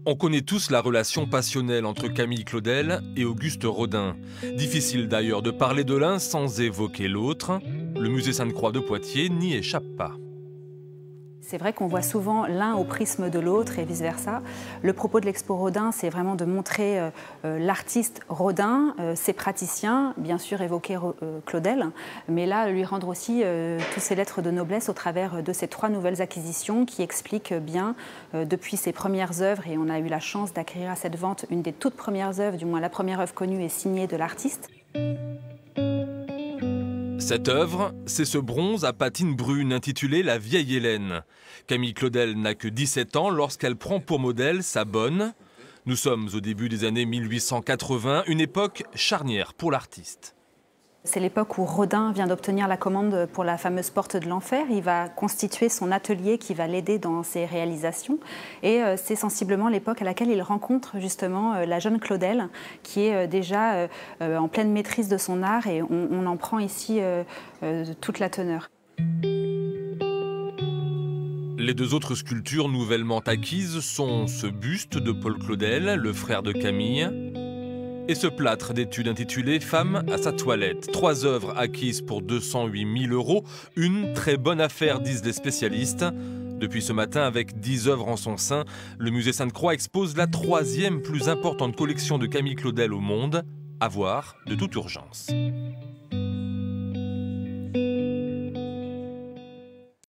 On connaît tous la relation passionnelle entre Camille Claudel et Auguste Rodin. Difficile d'ailleurs de parler de l'un sans évoquer l'autre. Le musée Sainte-Croix de Poitiers n'y échappe pas. C'est vrai qu'on voit souvent l'un au prisme de l'autre et vice-versa. Le propos de l'expo Rodin, c'est vraiment de montrer l'artiste Rodin, ses praticiens, bien sûr évoquer Claudel, mais là, lui rendre aussi toutes ses lettres de noblesse au travers de ces 3 nouvelles acquisitions qui expliquent bien, depuis ses premières œuvres, et on a eu la chance d'acquérir à cette vente une des toutes premières œuvres, du moins la première œuvre connue et signée de l'artiste. Cette œuvre, c'est ce bronze à patine brune intitulé La vieille Hélène. Camille Claudel n'a que 17 ans lorsqu'elle prend pour modèle sa bonne. Nous sommes au début des années 1880, une époque charnière pour l'artiste. C'est l'époque où Rodin vient d'obtenir la commande pour la fameuse Porte de l'Enfer. Il va constituer son atelier qui va l'aider dans ses réalisations. Et c'est sensiblement l'époque à laquelle il rencontre justement la jeune Claudel, qui est déjà en pleine maîtrise de son art, et on en prend ici toute la teneur. Les 2 autres sculptures nouvellement acquises sont ce buste de Paul Claudel, le frère de Camille, et ce plâtre d'étude intitulé « Femme à sa toilette ». 3 œuvres acquises pour 208 000 €. Une très bonne affaire, disent les spécialistes. Depuis ce matin, avec 10 œuvres en son sein, le musée Sainte-Croix expose la 3e plus importante collection de Camille Claudel au monde. À voir de toute urgence.